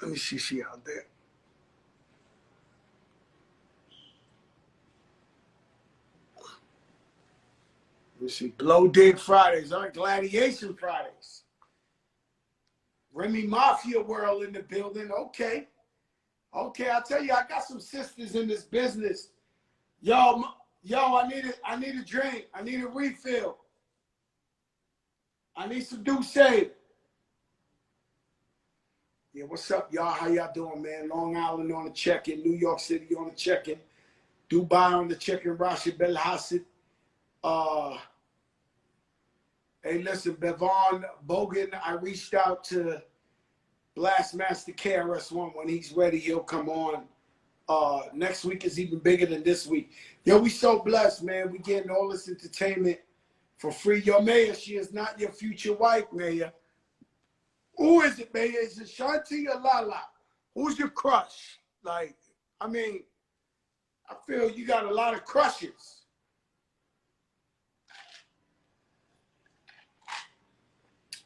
Let me see she out there. Let me see. Blow Dig Fridays, all right? Gladiation Fridays. Remy Mafia World in the building. Okay. Okay, I tell you, I got some sisters in this business. Yo, I need a drink. I need a refill. I need some Douce. Yeah, what's up, y'all? How y'all doing, man? Long Island on the check-in, New York City on the check-in, Dubai on the check-in, Rashid Belhassid. Hey, listen, Bevan Bogan, I reached out to Blastmaster KRS-One. When he's ready, he'll come on. Next week is even bigger than this week. Yo, we so blessed, man. We getting all this entertainment for free. Yo, Mayor, she is not your future wife, Mayor. Who is it, Mayor? Is it Ashanti or Lala? Who's your crush? Like, I mean, I feel you got a lot of crushes.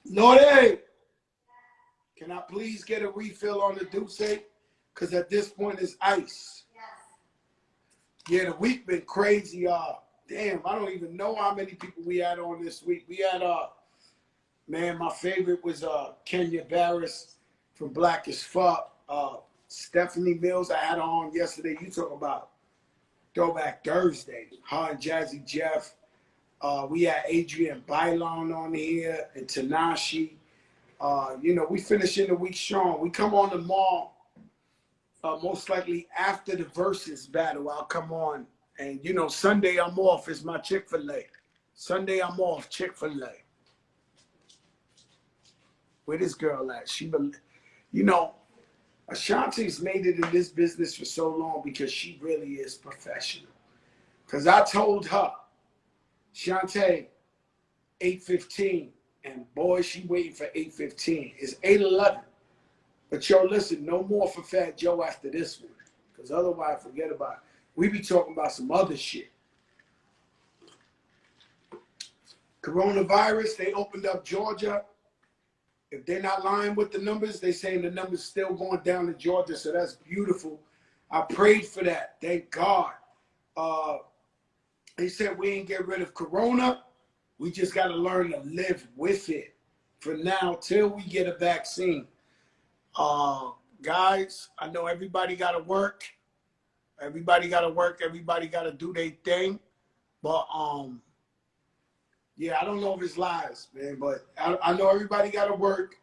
Lorde, can I please get a refill on the Douce? Because at this point, it's ice. Yes. Yeah, the week been crazy. Damn, I don't even know how many people we had on this week. We had, man, my favorite was Kenya Barris from Black as Fuck. Stephanie Mills, I had her on yesterday. You talk about Throwback Thursday. Her and Jazzy Jeff. We had Adrian Bailon on here and Tanashi. You know, we finishing the week strong. We come on tomorrow, most likely after the Verzuz battle. I'll come on. And, you know, Sunday I'm off. It's my Chick-fil-A. Sunday I'm off, Chick-fil-A. Where this girl at? You know, Ashanti's made it in this business for so long because she really is professional. Because I told her, Shantae, 8:15, and boy, she waiting for 8:15. It's 8:11. But yo, listen, no more for Fat Joe after this one. Because otherwise, forget about it. We be talking about some other shit. Coronavirus, they opened up Georgia. If they're not lying with the numbers, they saying the numbers still going down in Georgia, so that's beautiful. I prayed for that. Thank God. They said we ain't get rid of Corona. We just got to learn to live with it for now till we get a vaccine. Guys, I know everybody got to work. Everybody got to work. Everybody got to do their thing. But, yeah, I don't know if it's lies, man, but I know everybody got to work.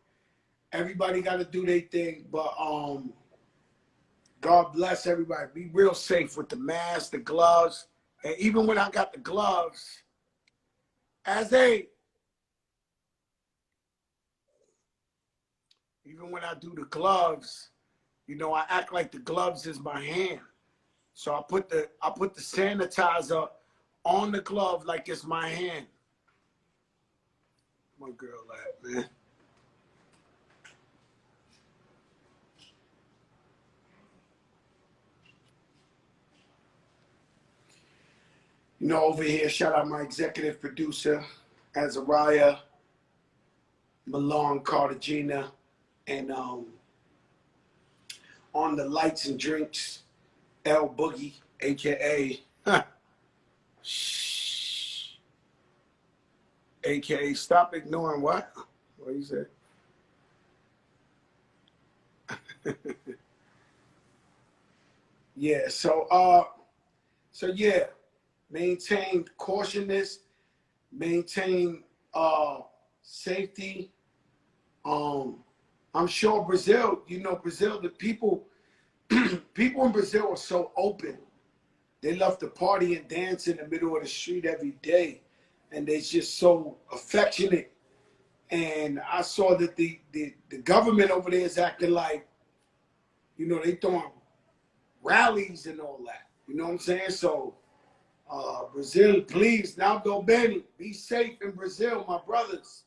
Everybody got to do their thing. But God bless everybody. Be real safe with the mask, the gloves. And even when I got the gloves, even when I do the gloves, you know, I act like the gloves is my hand. So I put the sanitizer on the glove like it's my hand. My girl at, man. You know, over here, shout out my executive producer, Azariah, Malone, Cartagena, and on the lights and drinks, L Boogie, aka aka stop ignoring what? What you say? Yeah, so yeah, maintain cautiousness, maintain safety. I'm sure Brazil, you know, Brazil, the people people in Brazil are so open. They love to party and dance in the middle of the street every day. And they're just so affectionate. And I saw that the government over there is acting like, you know, they throwing rallies and all that. You know what I'm saying? So, Brazil, please, now go Benny. Be safe in Brazil, my brothers.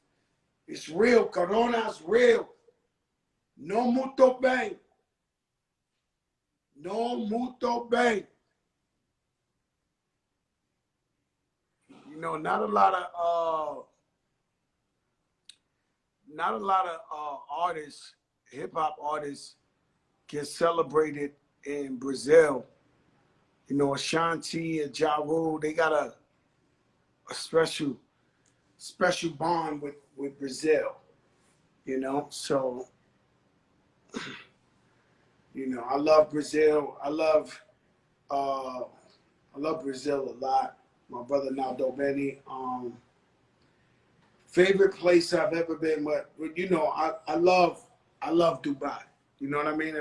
It's real. Corona's real. No muito bem. No muito bem. You know, not a lot of artists, hip hop artists, get celebrated in Brazil. You know, Ashanti and Ja Rule, they got a special bond with Brazil. You know, so you know, I love Brazil. I love Brazil a lot. My brother Naldo Benny. Favorite place I've ever been, but you know, I love Dubai. You know what I mean?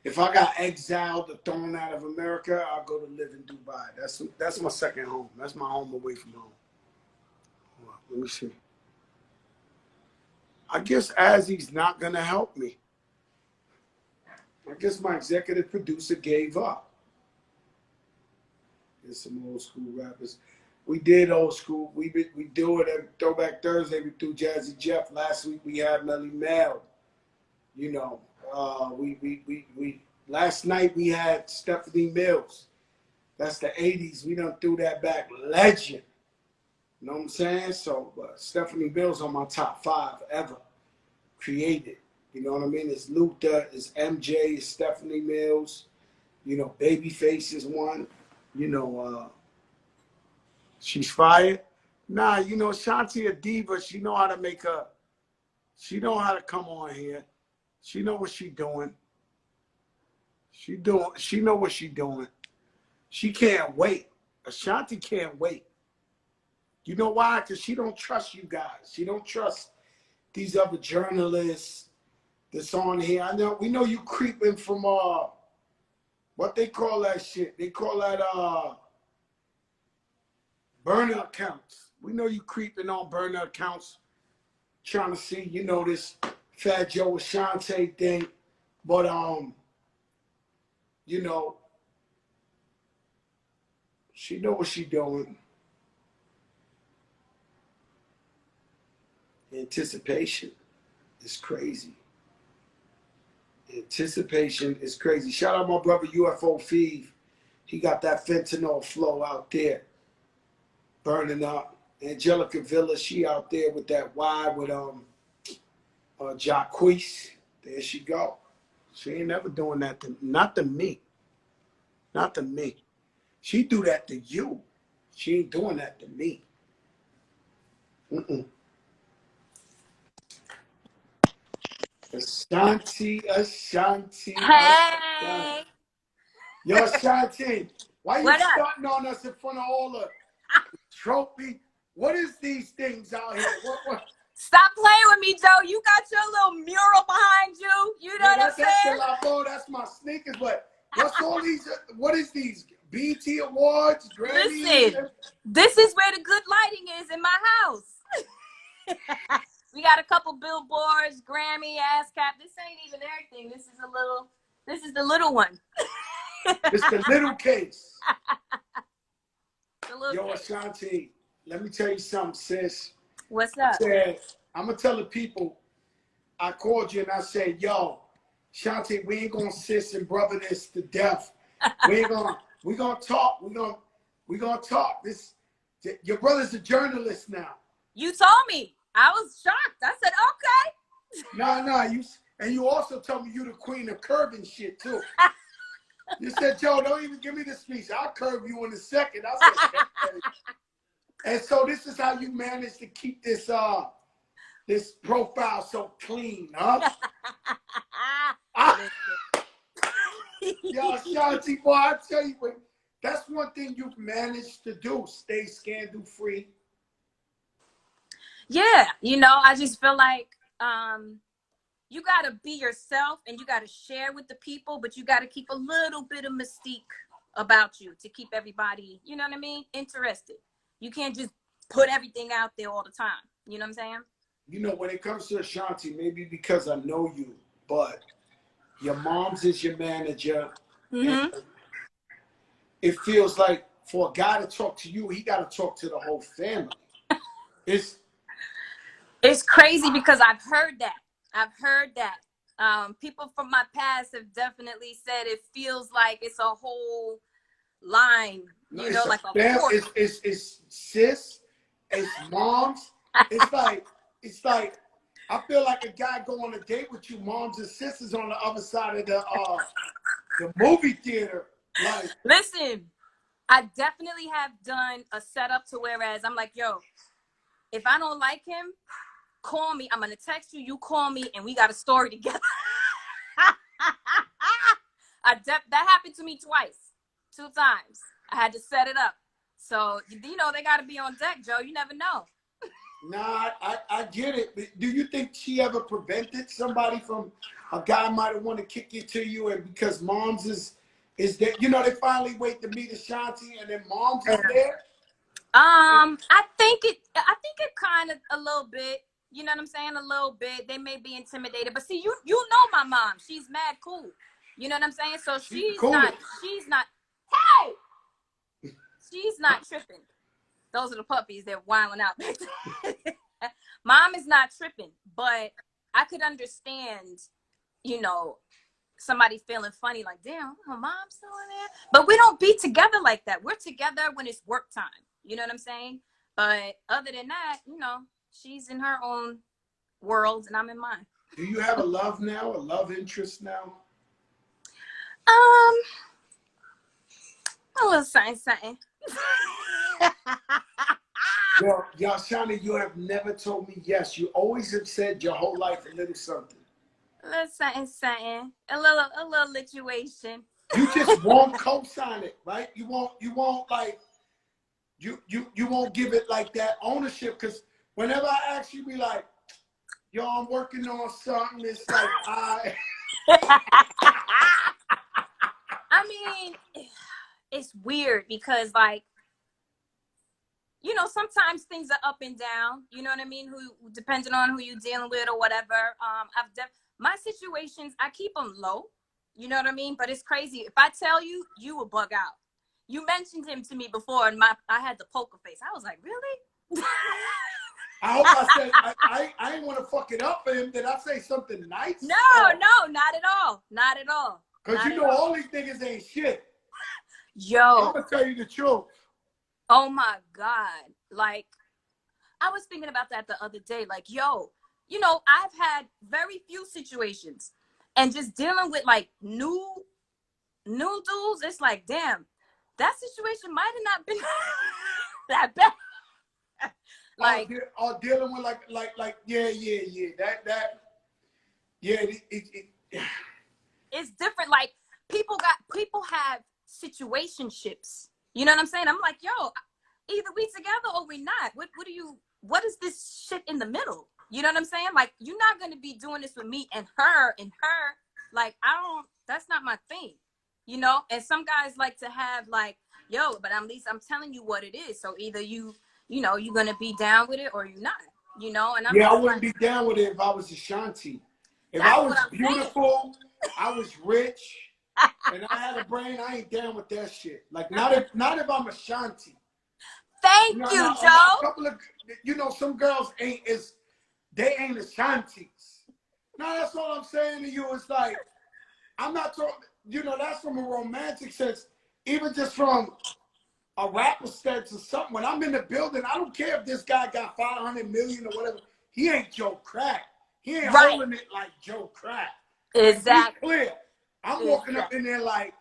If I got exiled or thrown out of America, I'll go to live in Dubai. That's my second home. That's my home away from home. Let me see. I guess Azzy's not gonna help me. I guess my executive producer gave up. There's some old school rappers. We did old school. We do it every Throwback Thursday. We do Jazzy Jeff. Last week we had Melly Mel. You know, we last night we had Stephanie Mills. That's the 80s. We done threw that back. Legend. You know what I'm saying? So Stephanie Mills on my top 5 ever created. You know what I mean? It's Luther, it's MJ, it's Stephanie Mills. You know, Babyface is one. You know, she's fired. Nah, you know, Shanti a diva. She know how to make her. She know how to come on here. She know what she doing. She know what she doing. She can't wait. Ashanti can't wait. You know why? Because she don't trust you guys. She don't trust these other journalists that's on here. We know you creeping from what they call that shit. They call that burner accounts. We know you creeping on burner accounts, trying to see, you know, this Fat Joe Ashanti thing. But you know, she know what she doing. Anticipation is crazy. Anticipation is crazy. Shout out my brother UFO Feeve. He got that fentanyl flow out there, burning up. Angelica Villa, she out there with that Y with Jacquees. There she go. She ain't never doing that not to me. Not to me. She do that to you. She ain't doing that to me. Ashanti. Hey. Yo, Ashanti, why you What up? starting on us in front of all the trophy? What is these things out here? What? Stop playing with me, Joe. You got your little mural behind you. You know what I'm saying? That's my sneakers, but what's all these? What is these? BT Awards, Grammys? Listen, this is where the good lighting is in my house. We got a couple billboards, Grammy, ASCAP. This ain't even everything. This is the little one. It's the little case. The little Yo, case. Ashanti, let me tell you something, sis. What's up? I'm going to tell the people, I called you and I said, yo, Shanti, we ain't going to sis and brother this to death. We're going to talk. We're going to talk. Your brother's a journalist now. You told me. I was shocked. I said, okay. No, you also told me you the queen of curving shit, too. You said, Joe, don't even give me the speech. I'll curve you in a second. I said, okay. And so this is how you manage to keep this this profile so clean, huh? Yo, Shanti, boy, I tell you what, that's one thing you've managed to do, stay scandal free. Yeah, you know, I just feel like you got to be yourself and you got to share with the people, but you got to keep a little bit of mystique about you to keep everybody, you know what I mean, interested. You can't just put everything out there all the time. You know what I'm saying? You know, when it comes to Ashanti, maybe because I know you, but your mom's is your manager. Mm-hmm. It feels like for a guy to talk to you, he got to talk to the whole family. It's crazy because I've heard that. People from my past have definitely said it feels like it's a whole line, you know, like a family. It's sis, it's moms. It's like I feel like a guy go on a date with you, moms and sisters on the other side of the movie theater. Like, Listen, I definitely have done a setup to whereas I'm like, yo, if I don't like him, call me. I'm gonna text you. You call me, and we got a story together. That happened to me twice, 2 times. I had to set it up. So you know they got to be on deck, Joe. You never know. nah, I get it. But do you think she ever prevented somebody from a guy might have wanted to kick it to you, and because moms is that they finally wait to meet Ashanti, and then moms is there. I think it kind of a little bit. You know what I'm saying? A little bit. They may be intimidated, but see, you know my mom. She's mad cool. You know what I'm saying? So She's the coolest. Hey, she's not tripping. Those are the puppies. They're wilding out. Mom is not tripping, but I could understand, somebody feeling funny, like, damn, my mom's still in there. But we don't be together like that. We're together when it's work time. You know what I'm saying? But other than that, she's in her own world and I'm in mine. Do you have a love interest now? A little something. Well, Ft.Ashanti, you have never told me yes. You always have said your whole life a little something. A little something. A little situation. You just won't co-sign it, right? You won't like you won't give it like that ownership, because whenever I ask you, be like, yo, I'm working on something. It's like I mean, it's weird because like, sometimes things are up and down, you know what I mean? Depending on who you're dealing with or whatever. My situations, I keep them low, you know what I mean? But it's crazy. If I tell you, you will bug out. You mentioned him to me before and I had the poker face. I was like, really? I hope I said, I didn't want to fuck it up for him. Did I say something nice? No, not at all. Not at all. Because all these niggas ain't shit. Yo. I'm going to tell you the truth. Oh my God. Like, I was thinking about that the other day. Like, yo, I've had very few situations. And just dealing with like new dudes, it's like, damn, that situation might have not been that bad. Like, dealing with it's different. Like, people have situationships. You know what I'm saying? I'm like, yo, either we together or we not. What is this shit in the middle? You know what I'm saying? Like, you're not going to be doing this with me and her. Like, that's not my thing, And some guys like to have like, yo, but at least I'm telling you what it is. So either you're going to be down with it or you're not, And I wouldn't be down with it if I was Ashanti. If I was beautiful, I was rich, and I had a brain, I ain't down with that shit. Like, not if I'm Ashanti. Thank you, Joe. A couple of, some girls ain't Ashantis. No, that's all I'm saying to you. It's like, I'm not talking, that's from a romantic sense. Even just from a rapper sense or something. When I'm in the building, I don't care if this guy got 500 million or whatever. He ain't Joe Crack. He ain't holding it like Joe Crack. Exactly. Be clear. I'm walking up in there like,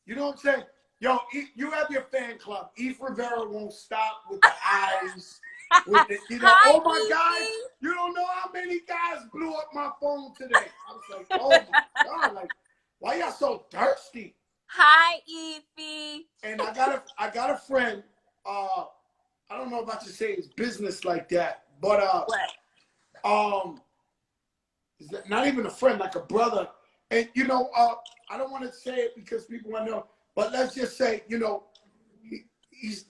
you know what I'm saying? Yo, you have your fan club. Eve Rivera won't stop with the eyes. With the, Hi, oh my Evie. God, you don't know how many guys blew up my phone today. I was like, oh my God, like, why y'all so thirsty? Hi, Evie. And I got a friend. I don't know if I should say his business like that, but is that not even a friend, like a brother. And I don't want to say it because people want to know, but let's just say, he's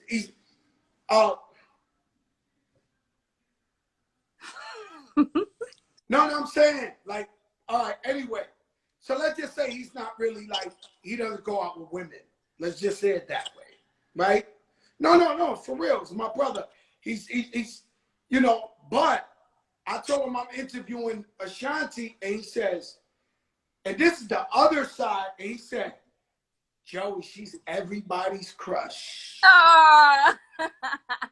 no, I'm saying, like, all right, anyway. So let's just say he's not really like, he doesn't go out with women. Let's just say it that way, right? No, for real. It's my brother. He's but I told him I'm interviewing Ashanti, and he says, and this is the other side, and he said, Joey, she's everybody's crush.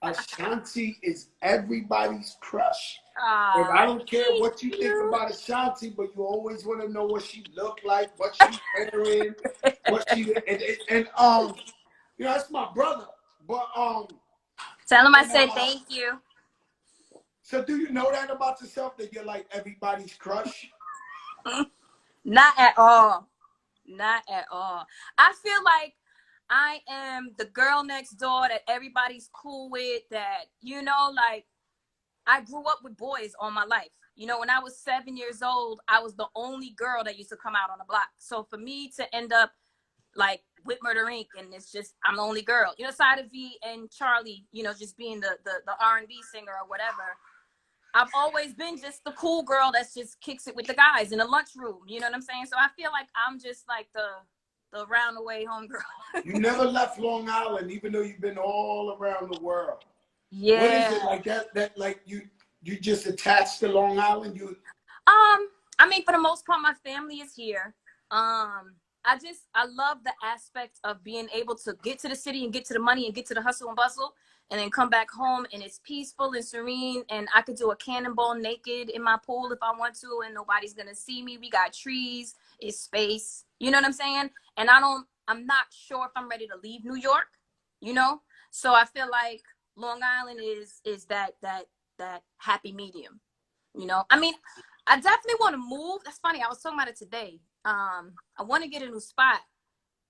Ashanti is everybody's crush. And I Ah, don't care thank what you think you. about Ashanti, but you always want to know what she looked like, what she wearing, what she and you know, that's my brother. But Tell him I and said thank you. so do you know that about yourself that you're like everybody's crush? Not at all. Not at all. I feel like I am the girl next door that everybody's cool with, that, like, I grew up with boys all my life. When I was 7 years old, I was the only girl that used to come out on the block. So for me to end up like with Murder Inc. and it's just I'm the only girl, aside of V and Charlie, just being the R&B singer or whatever. I've always been just the cool girl that's just kicks it with the guys in the lunchroom. You know what I'm saying? So I feel like I'm just like the roundaway homegirl. You never left Long Island, even though you've been all around the world. What is it Yeah. like that like you just attached to Long Island? I mean, for the most part, my family is here. I love the aspect of being able to get to the city and get to the money and get to the hustle and bustle and then come back home and it's peaceful and serene and I could do a cannonball naked in my pool if I want to and nobody's gonna see me. We got trees, it's space. You know what I'm saying? And I'm not sure if I'm ready to leave New York, So I feel like Long Island is that happy medium. I mean, I definitely want to move. That's funny. I was talking about it today. I want to get a new spot,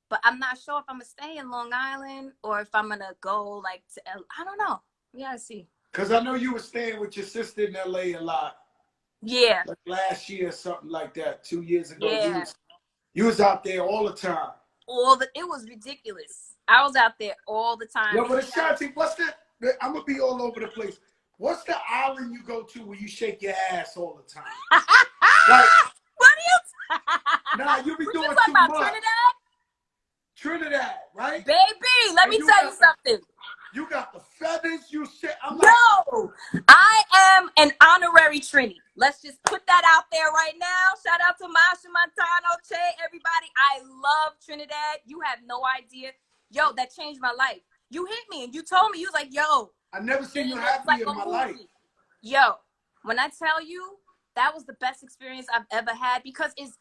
but I'm not sure if I'm gonna stay in Long Island or if I'm gonna go like to I don't know. We gotta see. Because I know you were staying with your sister in LA a lot. Yeah. Like last year or something like that. 2 years ago. Yeah. You was out there all the time. It was ridiculous. I was out there all the time. Yo, but Ashanti, I'm gonna be all over the place. What's the island you go to where you shake your ass all the time? Like, what are you? Nah, you be doing too about much. Trinidad, right? Baby, let me tell you something. You got the feathers, you shit. No, I am an honorary Trini. Let's just put that out there right now. Shout out to Masha Montano, Che, everybody. I love Trinidad. You have no idea. Yo, that changed my life. You hit me and you told me, you was like, yo. I've never seen you happy in my life. Yo, when I tell you, that was the best experience I've ever had because it's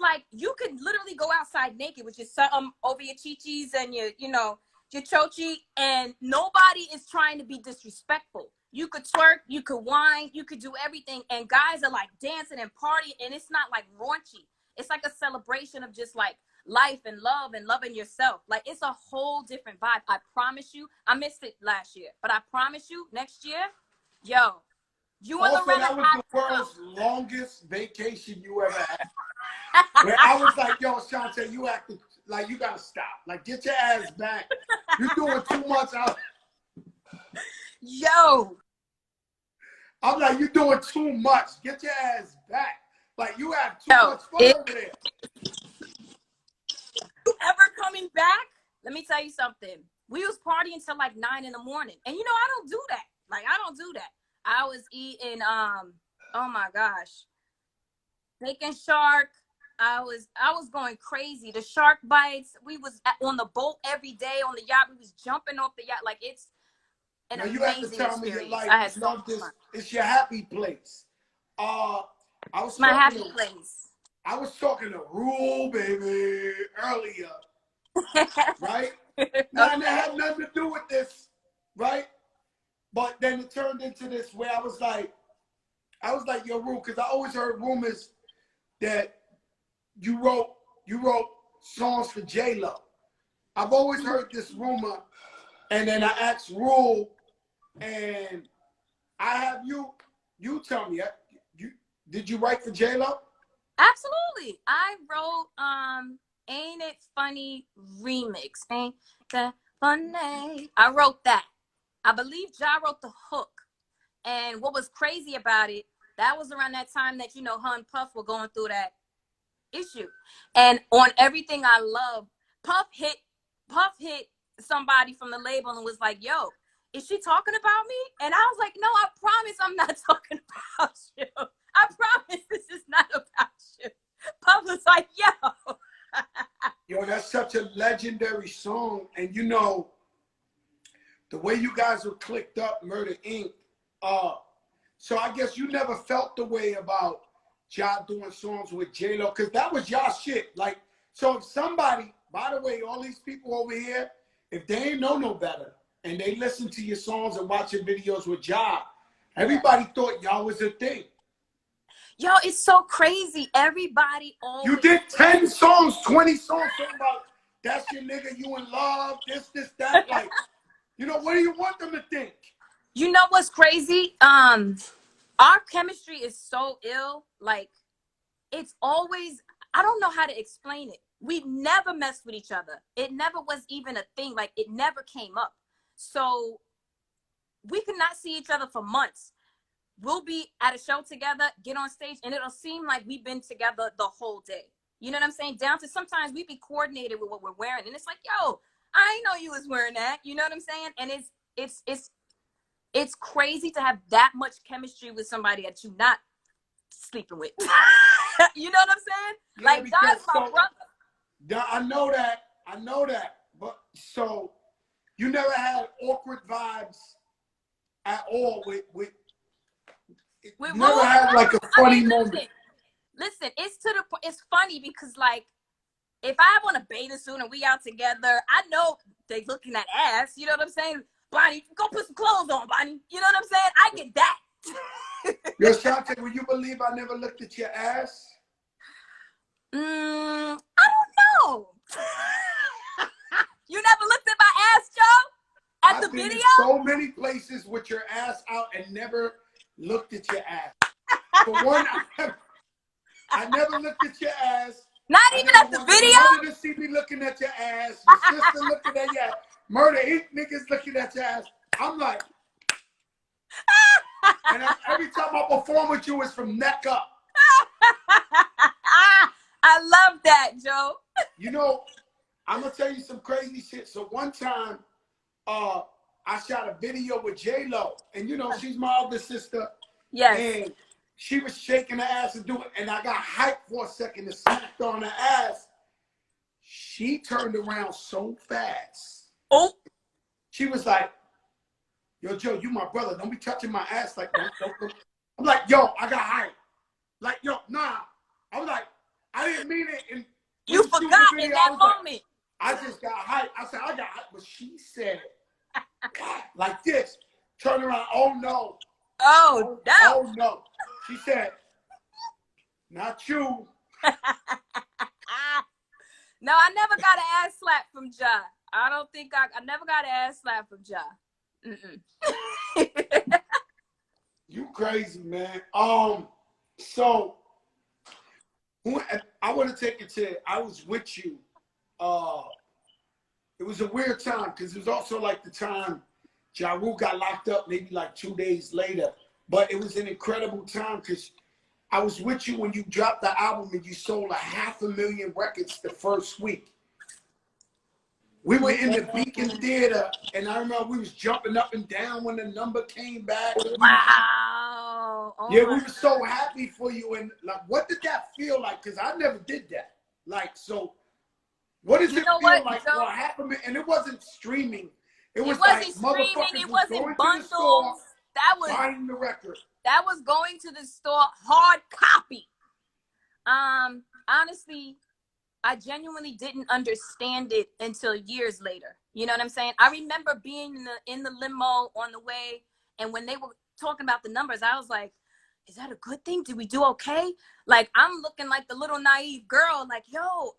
like you could literally go outside naked with your something over your chichis and your chochi, and nobody is trying to be disrespectful. You could twerk, you could whine, you could do everything, and guys are like dancing and partying, and it's not like raunchy. It's like a celebration of just like life and love and loving yourself. Like it's a whole different vibe. I promise you. I missed it last year, but I promise you, next year, yo, you and Also, Loretta that was the world's longest vacation you ever had. Where I was like, yo, Ashanti, you acting like you gotta stop. Like, get your ass back. You're doing too much out. Yo. I'm like, you're doing too much. Get your ass back. Like, you have too much fun over there. You ever coming back? Let me tell you something. We was partying till like 9 a.m. And I don't do that. Like, I don't do that. I was eating, oh my gosh, bacon shark. I was going crazy. The shark bites. We was on the boat every day on the yacht. We was jumping off the yacht. Like it's an amazing experience. You have to tell me your life. I had so much fun. It's your happy place. It's my happy place. I was talking to Rule, baby, earlier, right? Now, it had nothing to do with this, right? But then it turned into this where I was like, yo, Rule, because I always heard rumors that you wrote songs for J-Lo. I've always heard this rumor, and then I asked Rule, and I have you tell me, did you write for J-Lo? Absolutely. I wrote Ain't It Funny remix. Ain't that funny? I wrote that. I believe Ja wrote the hook. And what was crazy about it, that was around that time that, her and Puff were going through that issue. And on Everything I Love, Puff hit somebody from the label and was like, yo, is she talking about me? And I was like, no, I promise I'm not talking about you. I promise this is not about you. Puff was like, yo. Yo, that's such a legendary song. And the way you guys were clicked up, Murder Inc., So I guess you never felt the way about y'all doing songs with J-Lo, because that was y'all shit. Like, so if somebody, by the way, all these people over here, if they ain't know no better and they listen to your songs and watch your videos with y'all, everybody thought y'all was a thing. Yo, it's so crazy. Everybody always. You did 10 songs, 20 songs talking about that's your nigga, you in love, this, that. Like, you know, what do you want them to think? You know what's crazy? Our chemistry is so ill. Like, it's always, I don't know how to explain it. We never messed with each other. It never was even a thing. Like, it never came up. So we could not see each other for months. We'll be at a show together, get on stage, and it'll seem like we've been together the whole day. You know what I'm saying? Down to sometimes we be coordinated with what we're wearing. And it's like, yo, I ain't know you was wearing that. You know what I'm saying? And it's crazy to have that much chemistry with somebody that you're not sleeping with. You know what I'm saying? Yeah, like, God's my brother. I know that. But so you never had awkward vibes at all with you never had like a funny moment. Listen, it's funny because, like, if I have on a bathing suit and we out together, I know they looking at ass. You know what I'm saying? Bonnie, go put some clothes on, Bonnie. You know what I'm saying? I get that. Yo, Ashanti, will you believe I never looked at your ass? I don't know. You never looked at my ass, Joe? At the video? I've been in so many places with your ass out and never looked at your ass. For one, I never looked at your ass. Not even at the video? Your mother to see me looking at your ass. Your sister looking at your ass. Murder Inc. niggas looking at your ass. I'm like, and every time I perform with you, it's from neck up. I love that, Joe. You know, I'm gonna tell you some crazy shit. So one time, I shot a video with J-Lo, and you know she's my older sister. Yes. And she was shaking her ass and doing, and I got hyped for a second and smacked on her ass. She turned around so fast. Oh. She was like, "Yo, Joe, you my brother. Don't be touching my ass like that." I'm like, "Yo, I got hyped." Like, yo, nah. I was like, I didn't mean it. And you forgot in that moment. Like, I just got hyped. I said, I got hyped. But she said, like this, turn around. Oh, no. Oh, no. Oh, no. She said, not you. No, I never got an ass slap from Ja. I don't think I never got an ass slap from Ja. You crazy, man. So I want to take it to, I was with you. It was a weird time because it was also like the time Ja Rule got locked up maybe like 2 days later. But it was an incredible time because I was with you when you dropped the album and you sold 500,000 records the first week. We were in the Beacon Theater, and I remember we was jumping up and down when the number came back. Wow. Oh, yeah, we were so happy for you. And like, what did that feel like? Because I never did that. Like, so what does it feel like for 500,000? And it wasn't streaming. It wasn't like motherfuckers it was wasn't going bundles. to the store, that was buying the record. That was going to the store, hard copy. Honestly, I genuinely didn't understand it until years later. You know what I'm saying? I remember being in the limo on the way, and when they were talking about the numbers, I was like, is that a good thing? Did we do okay? Like, I'm looking like the little naive girl, like, yo,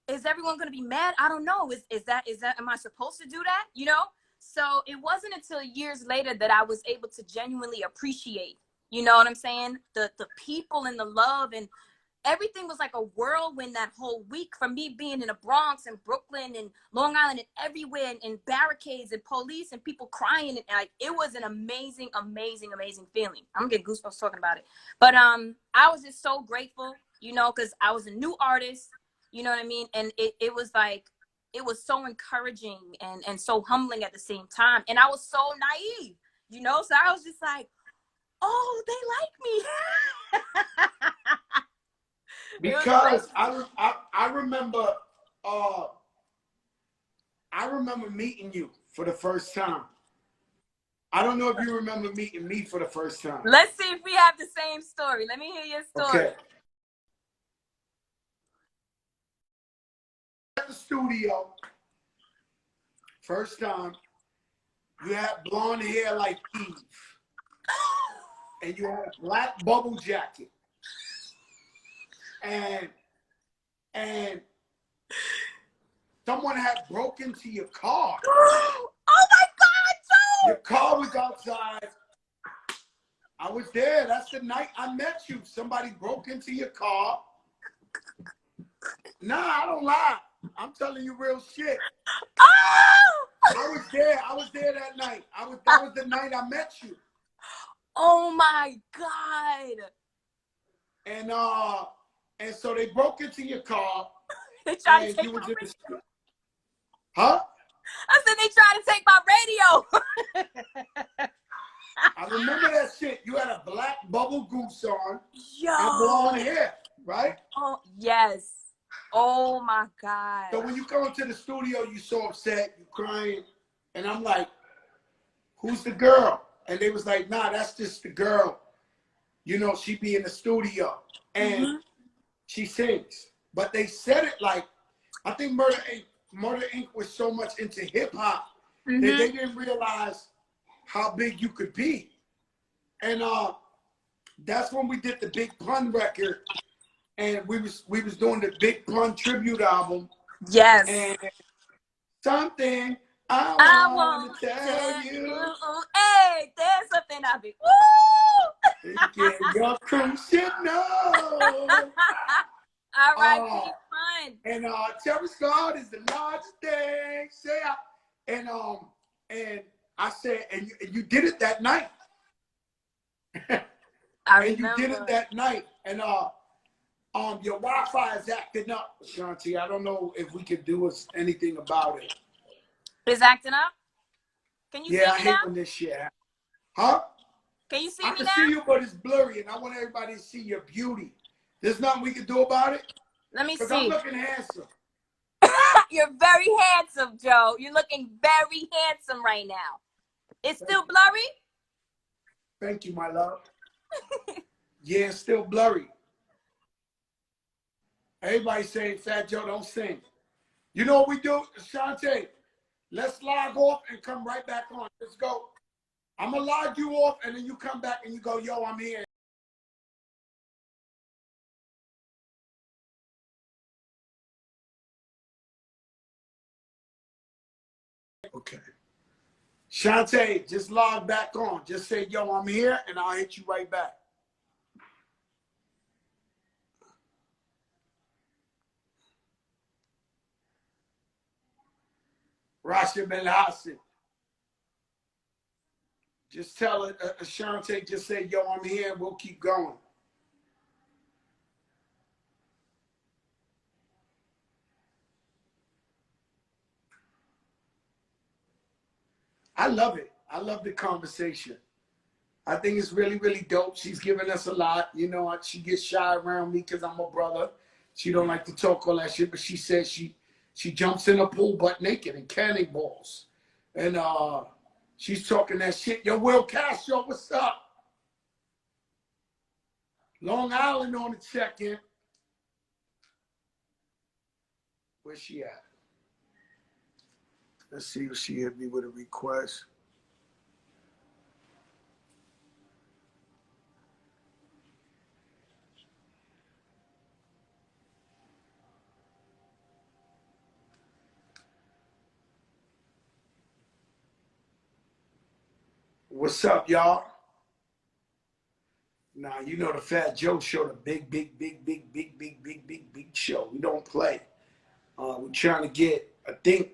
is everyone gonna be mad? I don't know. Is that am I supposed to do that? You know? So it wasn't until years later that I was able to genuinely appreciate, you know what I'm saying? The people and the love, and everything was like a whirlwind that whole week, from me being in the Bronx and Brooklyn and Long Island and everywhere, and barricades and police and people crying. And like, it was an amazing, amazing, amazing feeling. I'm getting goosebumps talking about it. But I was just so grateful, you know, because I was a new artist, you know what I mean? And it was like, it was so encouraging and so humbling at the same time. And I was so naive, you know? So I was just like, oh, they like me. Because I remember meeting you for the first time. I don't know if you remember meeting me for the first time. Let's see if we have the same story. Let me hear your story. Okay. At the studio, first time, you had blonde hair like Eve. And you had a black bubble jacket. And someone had broken into your car. Oh my God, Joe! Your car was outside. I was there. That's the night I met you. Somebody broke into your car. Nah, I don't lie. I'm telling you real shit. Oh! I was there. I was there that night. That was the night I met you. Oh my God. And so they broke into your car. They tried to take you my was in radio. the, huh? I said they tried to take my radio. I remember that shit. You had a black bubble goose on Yo. and blonde hair, right? Oh yes. Oh my God. So when you come into the studio, you so upset, you crying, and I'm like, "Who's the girl?" And they was like, "Nah, that's just the girl. You know, she be in the studio and she sings." But they said it like, I think Murder Inc. was so much into hip hop that they didn't realize how big you could be. And that's when we did the Big Pun record, and we was doing the Big Pun tribute album. Yes. And something I want to tell you. Hey, there's something I'll be. Woo! Again, your crew should know. All right, Big Pun. And Terrace God is the largest thing. And I said, and you did it that night. And you did it that night. And your Wi-Fi is acting up, Ashanti. I don't know if we could do anything about it. It's acting up? Can you see me now? Yeah, I hate when this shit happens. Huh? Can you see me now? I can see you, but it's blurry, and I want everybody to see your beauty. There's nothing we can do about it? Let me see. Because I'm looking handsome. You're very handsome, Joe. You're looking very handsome right now. It's still blurry? Thank you, my love. Yeah, it's still blurry. Everybody's saying Fat Joe don't sing. You know what we do, Ashanti? Let's log off and come right back on. Let's go. I'm going to log you off, and then you come back and you go, yo, I'm here. Okay. Shantae, just log back on. Just say, yo, I'm here, and I'll hit you right back. Rasha Ben Hassan. Just tell Shantae, just say, yo, I'm here, and we'll keep going. I love it. I love the conversation. I think it's really, really dope. She's giving us a lot. You know, she gets shy around me because I'm a brother. She don't like to talk all that shit, but she says she jumps in a pool butt naked and cannonballs. And she's talking that shit. Yo, Will Castro, what's up? Long Island on the check-in. Where's she at? Let's see if she hit me with a request. What's up, y'all? Nah, you know the Fat Joe show, the big show. We don't play. We're trying to get, I think,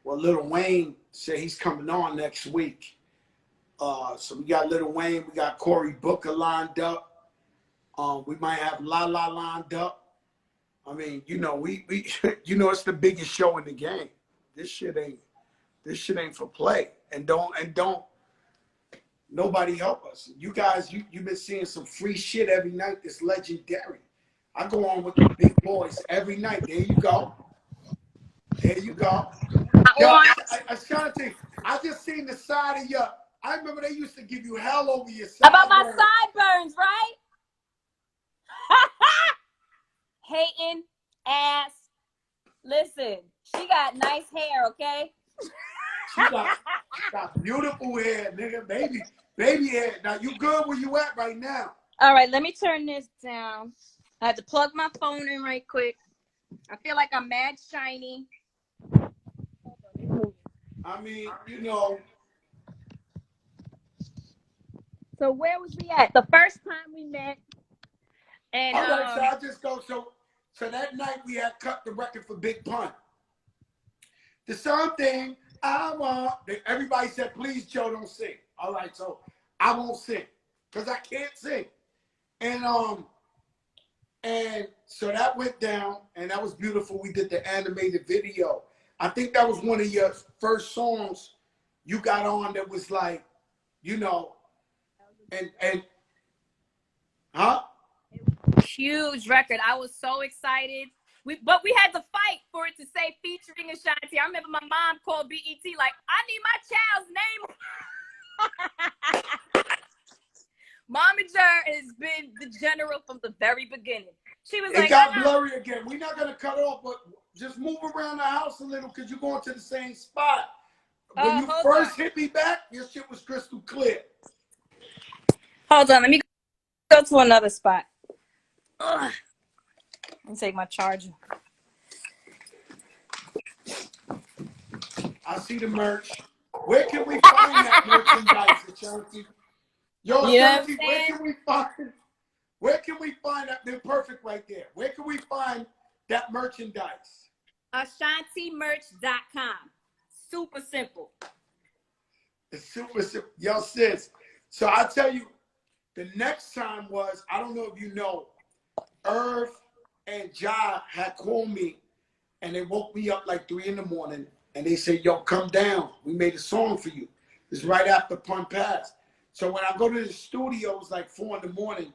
well, Lil Wayne said he's coming on next week. So we got Lil Wayne, we got Cory Booker lined up. We might have Lala lined up. I mean, you know, we you know, it's the biggest show in the game. This shit ain't for play. And don't nobody help us. You guys, you've been seeing some free shit every night that's legendary. I go on with the big boys every night. There you go. There you go. Yo, Ashanti, I just seen the side of I remember they used to give you hell over your sideburns. About my sideburns, right? Hating ass. Listen, she got nice hair, okay? She got beautiful hair, nigga. Baby hair. Now, you good where you at right now? All right, let me turn this down. I had to plug my phone in right quick. I feel like I'm mad shiny. I mean, you know. So where was we at? The first time we met. And All right, so I just go. So that night we had cut the record for Big Pun. The something I want. Everybody said, please, Joe, don't sing. All right, so I won't sing because I can't sing. And so that went down, and that was beautiful. We did the animated video. I think that was one of your first songs you got on that was like, you know, and huh? Huge record. I was so excited. But we had to fight for it to say featuring Ashanti. I remember my mom called BET like, I need my child's name. Mama Jer has been the general from the very beginning. She was like, it got blurry again. We're not gonna cut off, but just move around the house a little because you're going to the same spot. When you first hit me back, your shit was crystal clear. Hold on, let me go to another spot. Ugh. Let me take my charger. I see the merch. Where can we find that merchandise, Ashanti? Yo, Ashanti, where can we find that? They're perfect right there. Where can we find that merchandise? AshantiMerch.com. Super simple. It's super simple. Yo, sis. So I'll tell you, the next time was, I don't know if you know, Irv and Ja had called me and they woke me up like 3 in the morning and they said, yo, come down. We made a song for you. It's right after Pun Pass. So when I go to the studio, it was like 4 in the morning.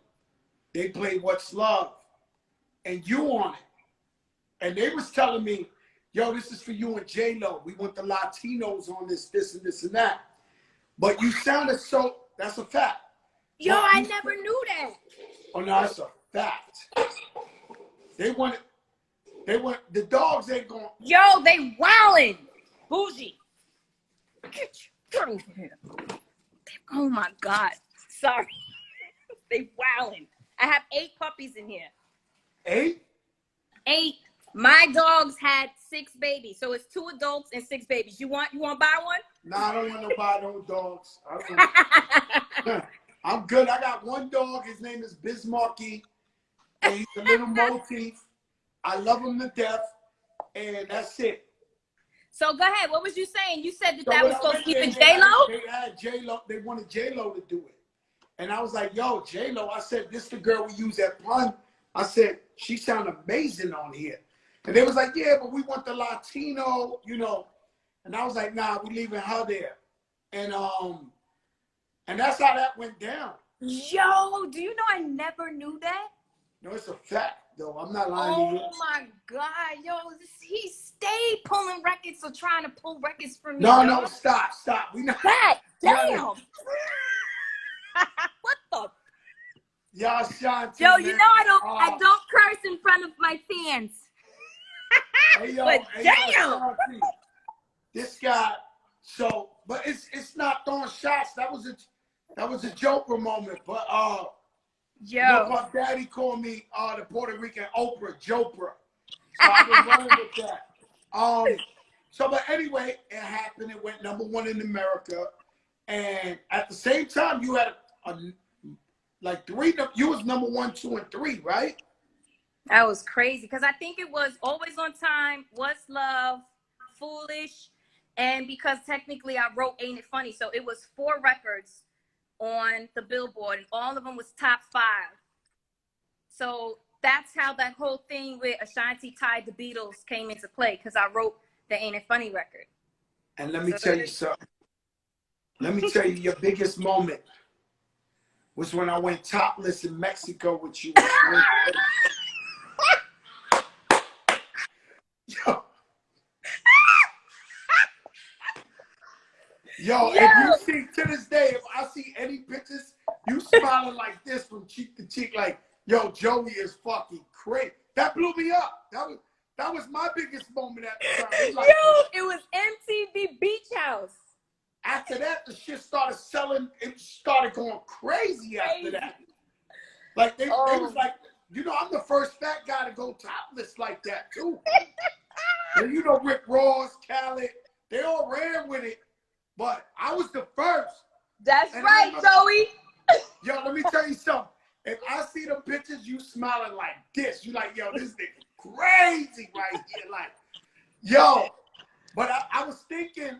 They played What's Love and you on it. And they was telling me, yo, this is for you and J-Lo. We want the Latinos on this and this and that. But you sounded so, that's a fact. Yo, I never knew that. Oh, no, that's a fact. They want, the dogs ain't going. Yo, they wildin'. Bougie. Get over here. Oh my God. Sorry. They wildin'. I have 8 puppies in here. 8? 8. My dogs had 6 babies. So it's 2 adults and 6 babies. You want to buy one? Nah, I don't want to buy no dogs. I'm good. I got one dog. His name is Bismarcky. And he's a little motif. I love him to death. And that's it. So go ahead. What was you saying? You said that was supposed to be for J-Lo? They had J-Lo. They wanted J-Lo to do it. And I was like, yo, J-Lo. I said, this the girl we use at Pun. I said, she sound amazing on here. And they was like, yeah, but we want the Latino, you know. And I was like, nah, we leaving her there. And that's how that went down. Yo, do you know I never knew that? No, it's a fact, though. I'm not lying to you. Oh my God, yo, he stayed pulling records or trying to pull records from me. No, stop. We not. God damn. What the? Y'all, Ashanti, yo, man. you know I don't curse in front of my fans. Hey, yo, but hey, damn. Yo, Ashanti, this guy. So, but it's not throwing shots. That was a Joprah moment. But yo, you know, my daddy called me the Puerto Rican Oprah, Joprah. So I've been running with that. So, but anyway, it happened. It went #1 in America, and at the same time, you had like 3. You was #1, 2, and 3, right? That was crazy because I think it was Always on Time, What's Love, Foolish, and because technically I wrote Ain't It Funny, so it was 4 records on the Billboard, and all of them was top 5. So that's how that whole thing with Ashanti tied the Beatles came into play because I wrote the Ain't It Funny record. And let me tell you something. Let me tell you, your biggest moment was when I went topless in Mexico with you. Yo, Yo, if you see, to this day, if I see any pictures, you smiling like this from cheek to cheek, like, yo, Joey is fucking crazy. That blew me up. That was my biggest moment at the time. It was like, yo, it was MTV Beach House. after that, the shit started selling. It started going crazy after that. Like, they was like, you know, I'm the first fat guy to go topless like that, too. And you know, Rick Ross, Khaled, they all ran with it. But I was the first. That's right, Joey. Yo, let me tell you something. If I see the pictures, you smiling like this. You like, yo, this nigga crazy right here. Like, yo. But I was thinking,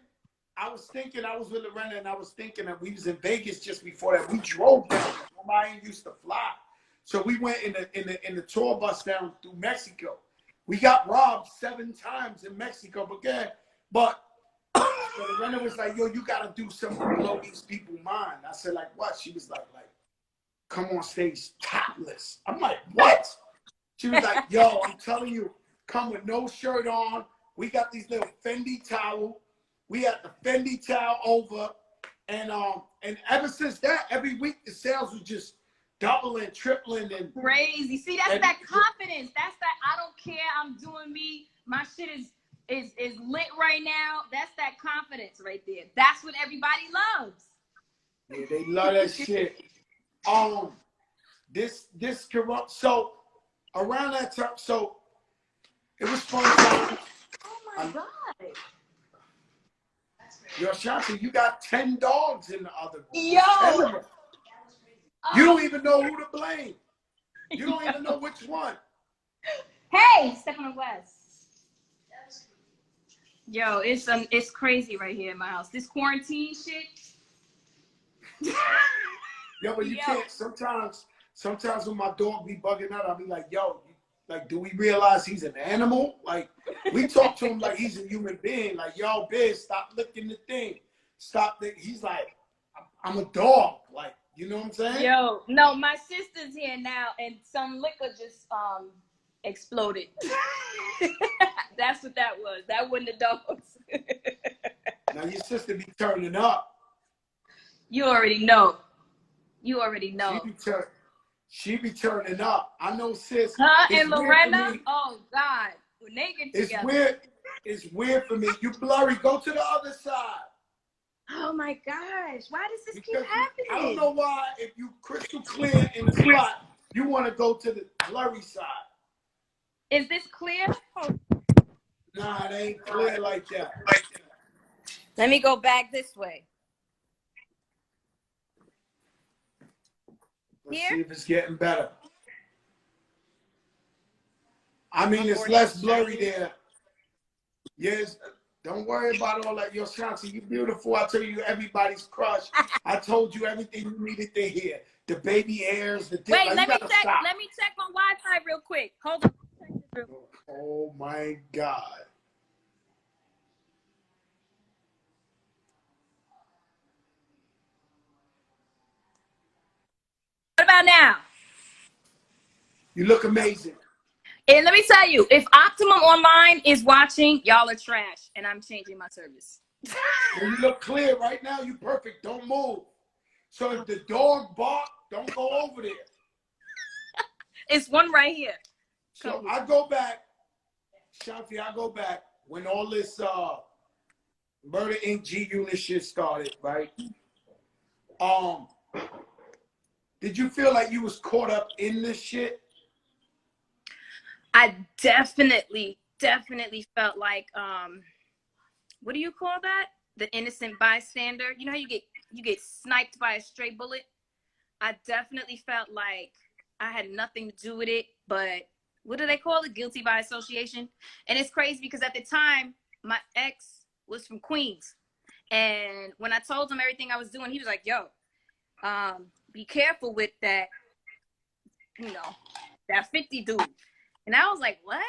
I was with Lorena, and I was thinking that we was in Vegas just before that. We drove down. Nobody used to fly. So we went in the tour bus down through Mexico. We got robbed 7 times in Mexico, but so Lorena was like, yo, you gotta do something to blow these people's mind. I said, like, what? She was like, come on stage topless. I'm like, what? She was like, yo, I'm telling you, come with no shirt on. We got these little Fendi towel. We had the Fendi towel over. And ever since that, every week the sales was just doubling, tripling, and Crazy. See, that's that confidence. That's that I don't care. I'm doing me. My shit is lit right now. That's that confidence right there. That's what everybody loves. Yeah, they love that shit. This corrupt. So around that time, so it was fun time. Oh my God. Yo, Ashanti, you got 10 dogs in the other group. Yo. 10 of them. You don't even know who to blame. You don't even know which one. Hey, step on the glass. Yo, it's crazy right here in my house. This quarantine shit. Yo, but you can't. Sometimes when my dog be bugging out, I'll be like, yo, like, do we realize he's an animal? Like, we talk to him like he's a human being. Like, yo, Biz, stop licking the thing. Stop. He's like, I'm a dog. Like, you know what I'm saying? Yo, no, my sister's here now, and some liquor just exploded. That's what that was. That wasn't the dogs. Now your sister be turning up. You already know. You already know. She be turning up. I know, sis. Her and Lorena. Oh God, when they get together. It's weird for me. You blurry. Go to the other side. Oh my gosh, why does this keep happening? I don't know why. If you crystal clear in the spot, you want to go to the blurry side. Is this clear? Oh. Nah, it ain't clear like that. Let me go back this way. Let's see if it's getting better. I mean, it's less blurry there. Yes. Don't worry about all that. Yo, Ashanti, you beautiful. I tell you, everybody's crush. I told you everything you needed to hear. The baby hairs, the dick. Wait, like, let me check my Wi-Fi real quick. Hold on. Oh my God. What about now? You look amazing. And let me tell you, if Optimum Online is watching, y'all are trash, and I'm changing my service. Well, you look clear right now. You perfect. Don't move. So if the dog bark, don't go over there. It's one right here. So I go back, Shanti, I go back when all this Murder Inc. G-Unit shit started, right? Did you feel like you was caught up in this shit? I definitely felt like what do you call that? The innocent bystander. You know how you get sniped by a stray bullet? I definitely felt like I had nothing to do with it, but what do they call it? Guilty by association. And it's crazy because at the time, my ex was from Queens. And when I told him everything I was doing, he was like, yo, be careful with that, that 50 dude. And I was like, what?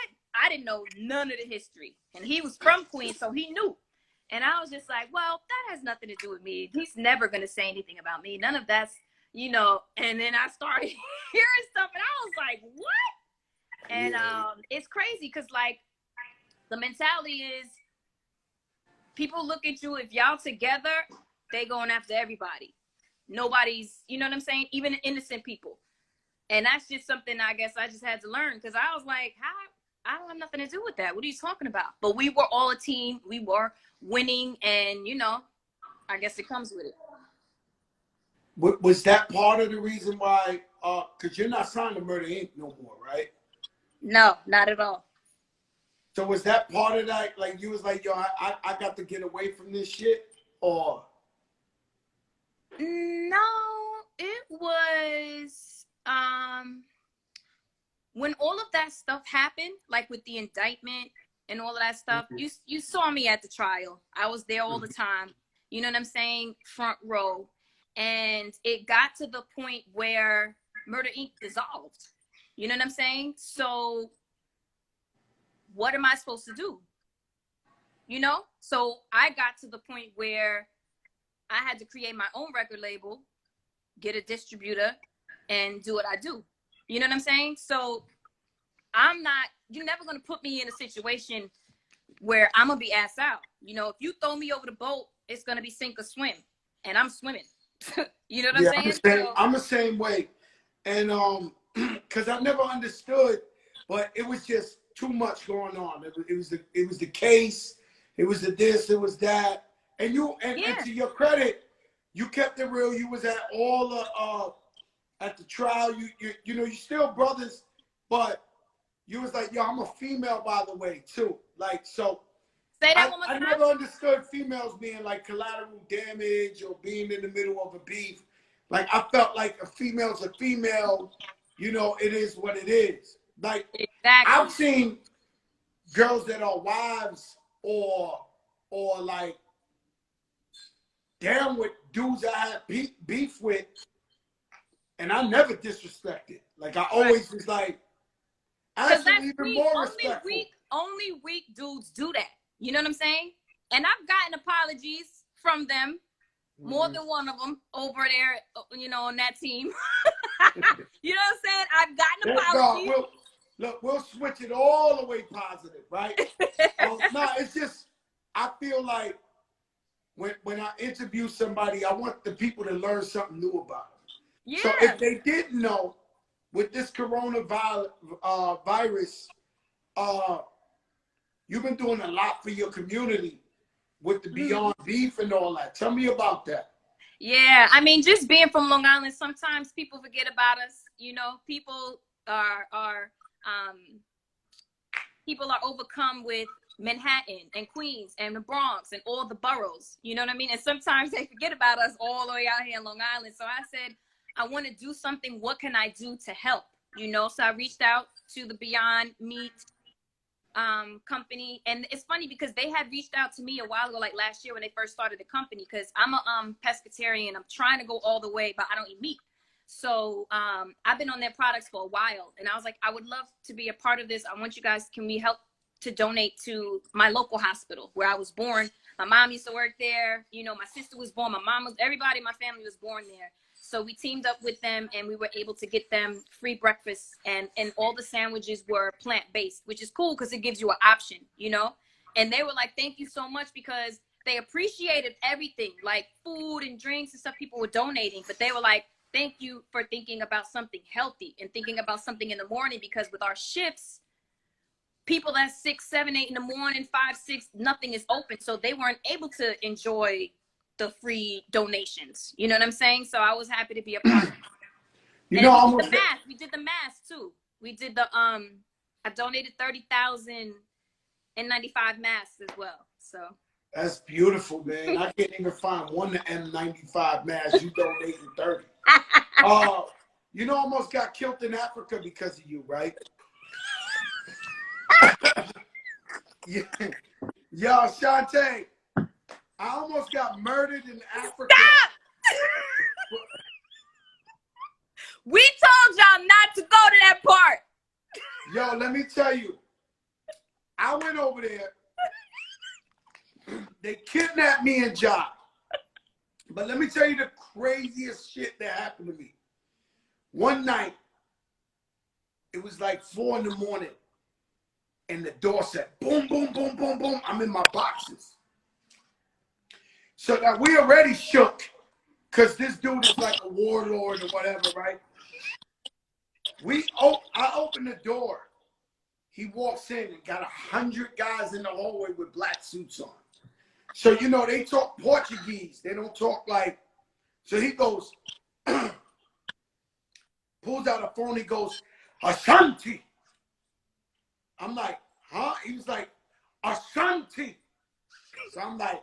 I didn't know none of the history. And he was from Queens, so he knew. And I was just like, well, that has nothing to do with me. He's never going to say anything about me. None of that's, and then I started hearing stuff and I was like, what? And it's crazy because, like, the mentality is people look at you, if y'all together, they going after everybody. Nobody's, you know what I'm saying? Even innocent people. And that's just something I guess I just had to learn, because I was like, how? I don't have nothing to do with that. What are you talking about? But we were all a team. We were winning, and you know, I guess it comes with it. Was that part of the reason why? Because you're not signed to Murder Inc. no more, right? No, not at all. So was that part of that? Like you was like, yo, I got to get away from this shit, or? No, it was when all of that stuff happened, like with the indictment and all of that stuff. You saw me at the trial. I was there all the time. You know what I'm saying? Front row. And it got to the point where Murder Inc. dissolved. You know what I'm saying? So what am I supposed to do? You know? So I got to the point where I had to create my own record label, get a distributor, and do what I do. You know what I'm saying? So you're never going to put me in a situation where I'm going to be ass out. You know, if you throw me over the boat, it's going to be sink or swim. And I'm swimming. You know what I'm saying? I'm the same way. And because I never understood, but it was just too much going on. It was the case, it was the this, it was that. And and to your credit, you kept it real. You was at all the at the trial. You know, you still brothers, but you was like, yo, I'm a female, by the way, too. Like, so say that one more time. I never understood females being like collateral damage or being in the middle of a beef. Like, I felt like a female's a female, you know, it is what it is. Like, exactly. I've seen girls that are wives or like down with dudes I had beef with, and I never disrespected. Like, I always was like, actually even more respectful. Only weak dudes do that. You know what I'm saying? And I've gotten apologies from them, more than one of them over there, you know, on that team. You know what I'm saying? I've gotten apologies. We'll switch it all the way positive, right? No, it's just, I feel like when I interview somebody, I want the people to learn something new about them. Yeah. So if they didn't know, with this coronavirus, you've been doing a lot for your community with the Beyond Beef and all that. Tell me about that. Yeah, I mean, just being from Long Island, sometimes people forget about us. You know, people are overcome with Manhattan and Queens and the Bronx and all the boroughs. You know what I mean? And sometimes they forget about us all the way out here in Long Island. So I said, I want to do something. What can I do to help? You know, so I reached out to the Beyond Meat company, and it's funny because they had reached out to me a while ago, like last year when they first started the company, because I'm a pescatarian. I'm trying to go all the way, but I don't eat meat. So I've been on their products for a while, and I was like, I would love to be a part of this. I want you guys, can we help to donate to my local hospital where I was born? My mom used to work there. You know, my sister was born. My mom was, everybody in my family was born there. So we teamed up with them, and we were able to get them free breakfast, and all the sandwiches were plant-based, which is cool because it gives you an option, you know? And they were like, thank you so much, because they appreciated everything, like food and drinks and stuff people were donating. But they were like, thank you for thinking about something healthy and thinking about something in the morning, because with our shifts, people at 6, 7, 8 in the morning, 5, 6, nothing is open. So they weren't able to enjoy the free donations. You know what I'm saying? So I was happy to be a part of it. We did the mask too. We did the I donated 30,095 masks as well. So that's beautiful, man. I can't even find one N95 mask. You donated 30. You know, I almost got killed in Africa because of you, right? Yeah. Yo, Ashanti, I almost got murdered in Africa. Stop! We told y'all not to go to that part. Yo, let me tell you. I went over there. They kidnapped me and Job. But let me tell you the craziest shit that happened to me. One night, it was like 4 in the morning, and the door said, boom, boom, boom, boom, boom. I'm in my boxes. So now we already shook because this dude is like a warlord or whatever, right? I open the door. He walks in and got 100 guys in the hallway with black suits on. So, you know, they talk Portuguese. They don't talk like, so he goes, pulls out a phone. He goes, Ashanti. I'm like, huh? He was like, Ashanti. So I'm like,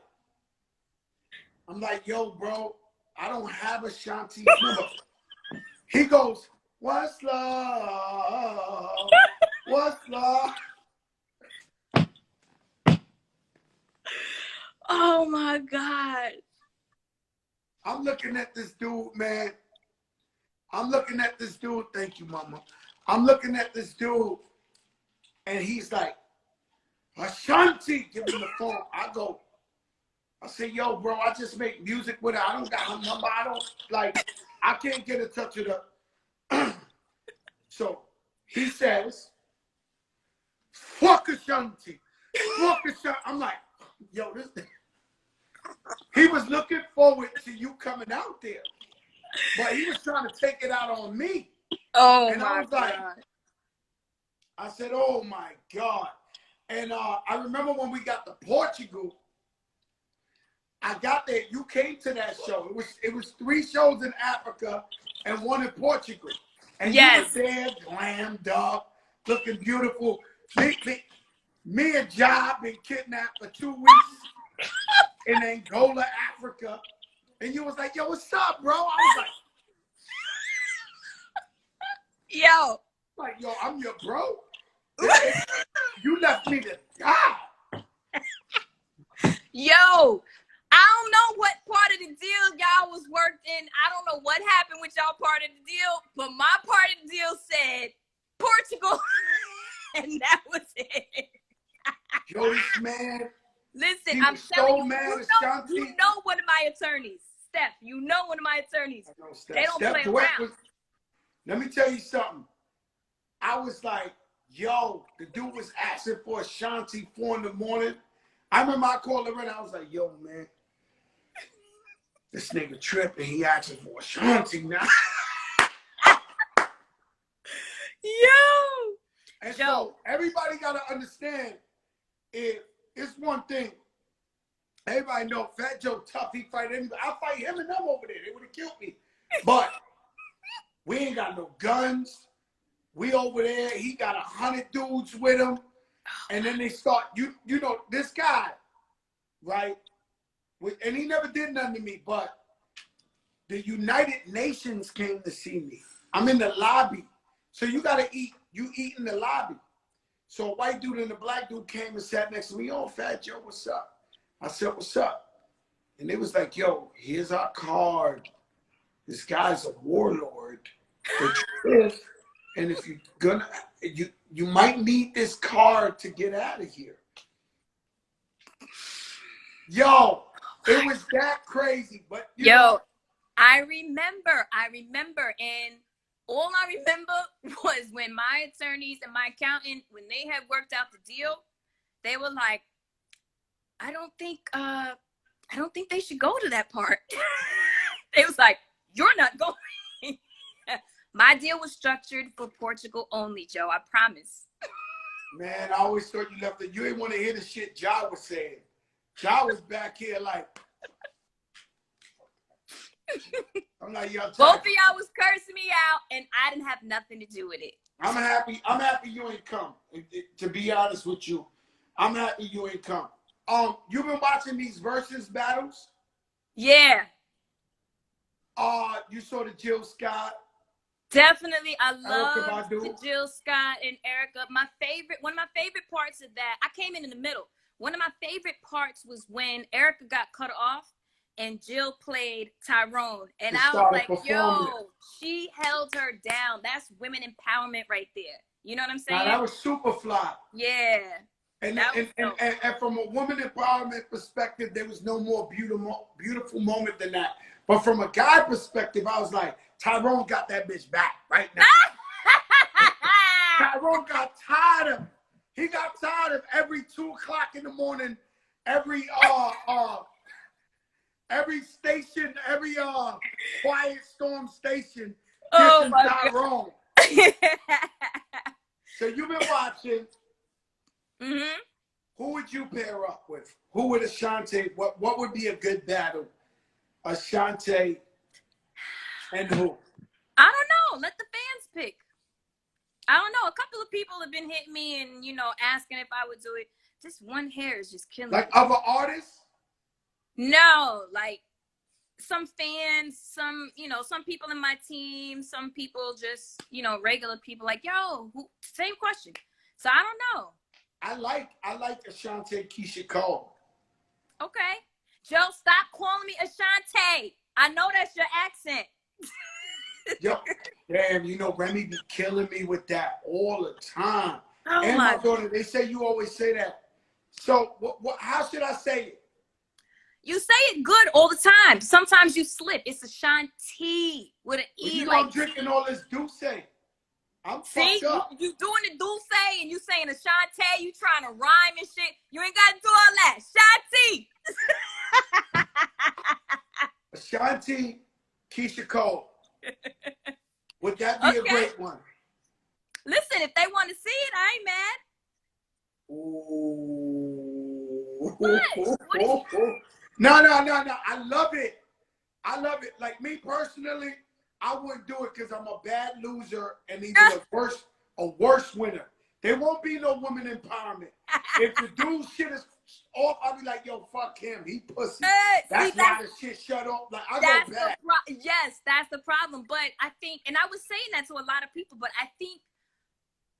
yo, bro, I don't have Ashanti's number. He goes, what's love? What's love? Oh my God. I'm looking at this dude, man. I'm looking at this dude. Thank you, mama. I'm looking at this dude, and he's like, Ashanti, give him the phone. I say, yo, bro, I just make music with her. I don't got her number. I can't get in touch with her. So he says, fuck Ashanti. Fuck Ashanti. I'm like, yo, this thing. He was looking forward to you coming out there. But he was trying to take it out on me. Oh and my I was like, God. I said, oh my God. And I remember when we got to Portugal, I got there. You came to that show. It was 3 shows in Africa and 1 in Portugal. And yes. You was there, glammed up, looking beautiful. Me and Job been kidnapped for 2 weeks in Angola, Africa. And you was like, yo, what's up, bro? I was like, yo, I'm your bro. You left me to die. Yo, I don't know what part of the deal y'all was worked in. I don't know what happened with y'all part of the deal, but my part of the deal said Portugal, and that was it. Yo, this man. Listen, I'm telling you, Ashanti. You know one of my attorneys, Steph. You know one of my attorneys. They don't play around. Let me tell you something. I was like, yo, the dude was asking for Ashanti 4 in the morning. I remember I called her in. I was like, yo, man, this nigga tripping. He asking for Ashanti now. Yo. And so everybody got to understand, it's one thing. Everybody know Fat Joe tough. He fight anybody. I fight him and them over there. They would have killed me. But we ain't got no guns. We over there. He got 100 dudes with him. And then they start, you know, this guy, right? And he never did nothing to me, but the United Nations came to see me. I'm in the lobby. So you got to eat. You eat in the lobby. So a white dude and a black dude came and sat next to me. Oh, Fat Joe, what's up? I said, what's up? And they was like, yo, here's our card. This guy's a warlord. And if you're gonna, you might need this card to get out of here. Yo, it was that crazy. But you know, I remember, and all I remember was when my attorneys and my accountant, when they had worked out the deal, they were like, I don't think they should go to that part. It was like, you're not going. My deal was structured for Portugal only, Joe. I promise. Man, I always thought you left it. You didn't want to hear the shit Ja was saying. Ja was back here like, I'm like, yo, both of y'all was cursing me out, and I didn't have nothing to do with it. I'm happy you ain't come. To be honest with you, I'm happy you ain't come. You've been watching these Verzuz battles? Yeah. You saw the Jill Scott. Definitely, I love the Jill Scott and Erica. One of my favorite parts of that, I came in the middle. One of my favorite parts was when Erica got cut off and Jill played Tyrone. And I was like, yo, she held her down. That's women empowerment right there. You know what I'm saying? Now, that was super fly. Yeah. And from a woman empowerment perspective, there was no more beautiful moment than that. But from a guy perspective, I was like, Tyrone got that bitch back right now. Tyrone got tired of, he got tired of every 2 o'clock in the morning, every every station, every quiet storm station Oh dissing my Tyrone. God. So you've been watching. Mm-hmm. Who would you pair up with? Who would Ashanti? What would be a good battle? Ashanti and who? I don't know. Let the fans pick. I don't know. A couple of people have been hitting me and, you know, asking if I would do it. This one hair is just killing me. Like other artists? No, like some fans, some, you know, some people in my team, some people just, you know, regular people like, yo, same question. So I don't know. I like Ashanti Keisha Cole. Okay. Joe, stop calling me Ashanti. I know that's your accent. Yo, damn, you know, Remy be killing me with that all the time. Oh And my my daughter, they say you always say that. So how should I say it? You say it good all the time. Sometimes you slip. It's Ashanti with an Well, E. you know Like I'm drinking all this Douce. I'm see, fucked up. you doing the Dulce and you saying Ashanti. You trying to rhyme and shit. You ain't got to do all that. Shanti. Ashanti Keisha Cole. Would that be a great one? Listen, if they want to see it, I ain't mad. Ooh. What? No. I love it. Like me personally, I wouldn't do it because I'm a bad loser and even a worse winner. There won't be no women empowerment. If the dude shit is off, I'll be like, yo, fuck him. He pussy. That's why the shit shut off. Like I go back. Yes, that's the problem. But I think, and I was saying that to a lot of people, but I think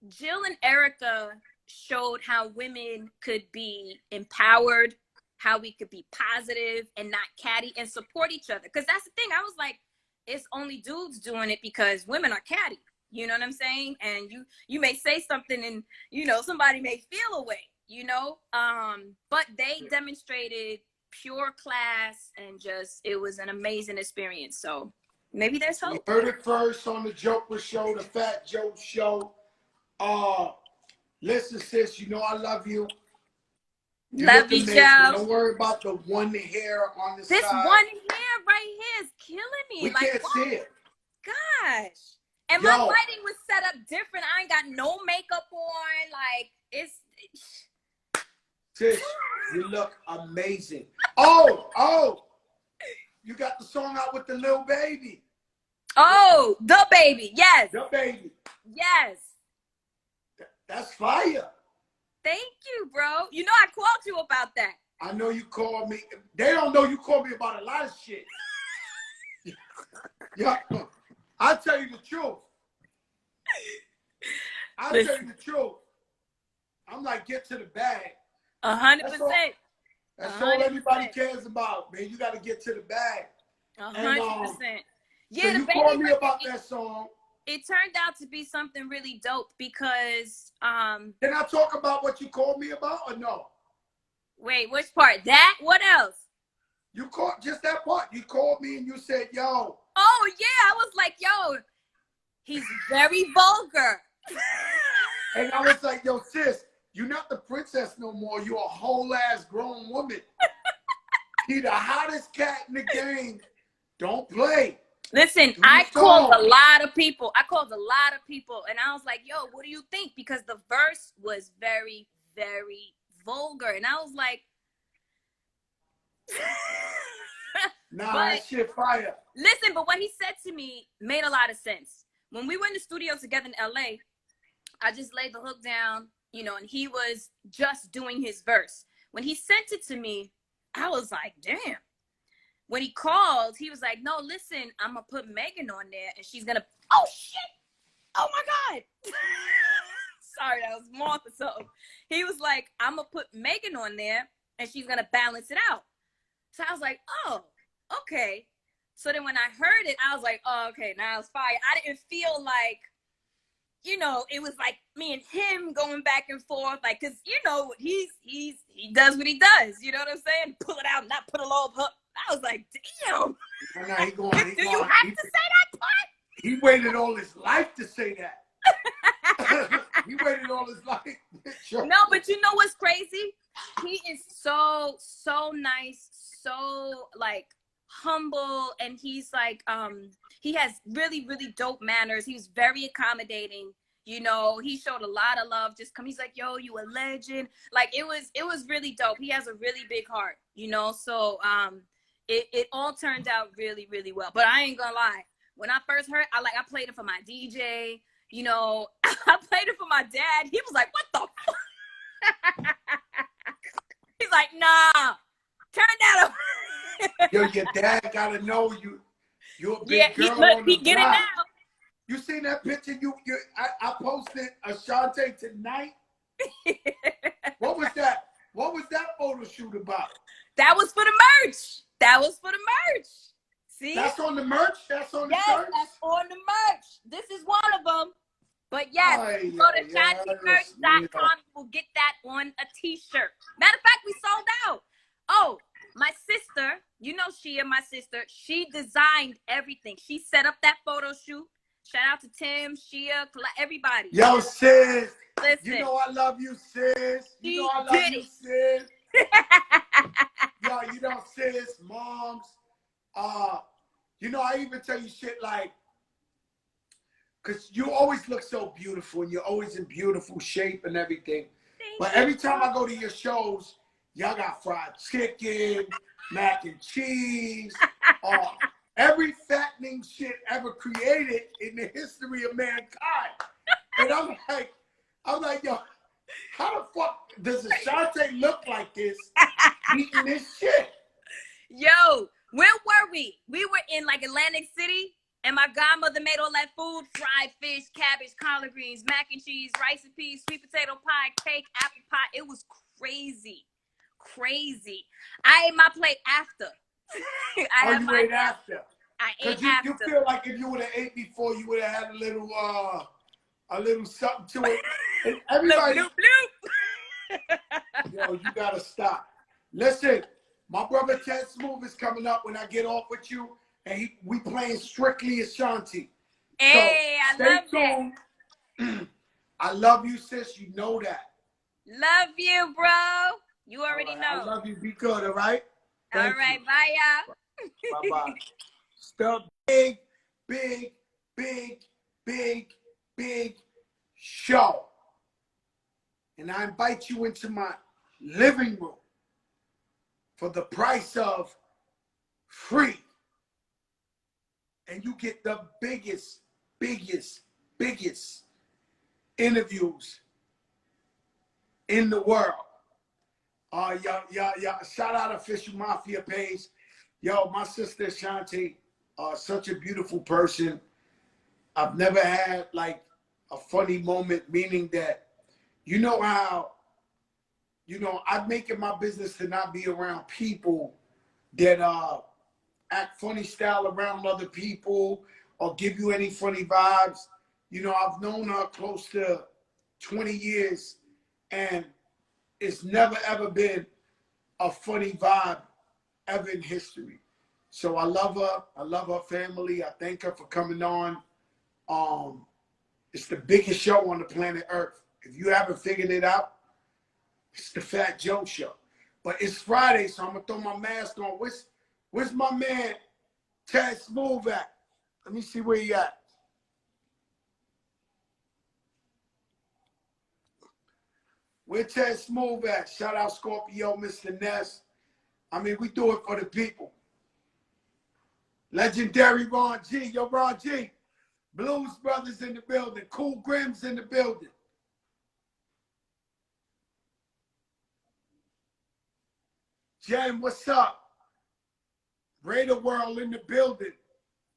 Jill and Erica showed how women could be empowered, how we could be positive and not catty and support each other. Because that's the thing. I was like, it's only dudes doing it because women are catty. You know what I'm saying? And you may say something and, you know, somebody may feel away, you know? But they demonstrated pure class and just, it was an amazing experience. So maybe there's hope. You heard it first on the Joprah show, the Fat Joe show. Listen, sis, you know I love you. Love you, Joe. Don't worry about the one hair on the side. This one hair right here is killing me. We can't see it. Gosh. And my lighting was set up different. I ain't got no makeup on. Like, it's... Sis, you look amazing. Oh! You got the song out with the little baby. Oh, the baby. Yes. The baby. Yes. That's fire. Thank you, bro. You know I called you about that. I know you called me. They don't know you called me about a lot of shit. Yeah, I'll tell you the truth. I'll tell you the truth. I'm like, get to the bag. 100%. That's all anybody cares about, man. You got to get to the bag. 100%. Yeah, so you called me about that song. It turned out to be something really dope because Can I talk about what you called me about or no? Wait, which part? That? What else? You called just that part. You called me and you said, yo. Oh yeah, I was like, yo, he's very vulgar. And I was like, yo, sis, you're not the princess no more. You're a whole ass grown woman. He the hottest cat in the game. Don't play. Listen, I called a lot of people. And I was like, yo, what do you think? Because the verse was very, very vulgar. And I was like, that shit fire. Listen, but what he said to me made a lot of sense. When we were in the studio together in LA, I just laid the hook down, you know, and he was just doing his verse. When he sent it to me, I was like, damn. When he called, he was like, no, listen, I'm going to put Megan on there and she's going to, oh, shit. Oh, my God. Sorry, that was Martha. So he was like, I'm going to put Megan on there and she's going to balance it out. So I was like, oh, okay. So then when I heard it, I was like, oh, okay, now it's fire. I didn't feel like, you know, it was like me and him going back and forth, like, cause you know, he does what he does. You know what I'm saying? Pull it out, not put a low hook. I was like, damn. Do you have to say that part? He waited all his life to say that. He waited all his life. No, but you know what's crazy? He is so nice, so like humble, and he's like he has really, really dope manners. He was very accommodating. You know, he showed a lot of love. Just come, he's like, yo, you a legend. Like it was really dope. He has a really big heart, you know. So it all turned out really, really well. But I ain't gonna lie. When I first heard, I played it for my DJ, you know, I played it for my dad. He was like, what the fuck? He's like, nah, turn that up. Yo, your dad gotta know you're a big Yeah, girl on the he get it block. now. You seen that picture? I posted Ashanti tonight. What was that? What was that photo shoot about? That was for the merch. That was for the merch. See? That's on the merch? That's on the yes, shirt? that's on the merch. This is one of them. But yes, go to ShantiMerch.com. You will get that on a t-shirt. Matter of fact, we sold out. Oh, my sister, you know Shia, my sister, she designed everything. She set up that photo shoot. Shout out to Tim, Shia, everybody. Yo, sis. Listen. You know I love you, sis. You know I love you, sis. Yo, you know, sis, moms. You know, I even tell you shit like, because you always look so beautiful and you're always in beautiful shape and everything. But every time I go to your shows, y'all got fried chicken, mac and cheese, every fattening shit ever created in the history of mankind. And I'm like, yo, how the fuck does Ashanti look like this eating this shit? Yo, where were we? We were in like Atlantic City, and my godmother made all that food: fried fish, cabbage, collard greens, mac and cheese, rice and peas, sweet potato pie, cake, apple pie. It was crazy. Crazy. I ate my plate after. You ate after? I ate after. You feel like if you would have ate before, you would have had a little something to it. And everybody, bloop, bloop. Yo, you gotta stop. Listen, my brother Ted Smooth is coming up when I get off with you, and we playing strictly Ashanti. Hey, so I love tuned. That. I love you, sis. You know that. Love you, bro. You already know. I love you. Be good, all right? All right, bye, y'all. Bye-bye. The big, big, big, big, big show. And I invite you into my living room for the price of free. And you get the biggest, biggest, biggest interviews in the world. Shout out Official Mafia page. Yo, my sister Ashanti, such a beautiful person. I've never had like a funny moment, meaning that, you know how, you know, I make it my business to not be around people that act funny style around other people or give you any funny vibes. You know, I've known her close to 20 years and it's never ever been a funny vibe ever in history. So I love her. I love her family. I thank her for coming on. It's the biggest show on the planet Earth. If you haven't figured it out, it's the Fat Joe Show. But it's Friday, so I'm gonna throw my mask on. Where's my man Ted Smooth at? Let me see where he at. Where Ted Smooth at? Shout out Scorpio, Mr. Ness. I mean, we do it for the people. Legendary Ron G. Yo, Ron G. Blues Brothers in the building. Cool Grimm's in the building. Jen, what's up? Raider World in the building.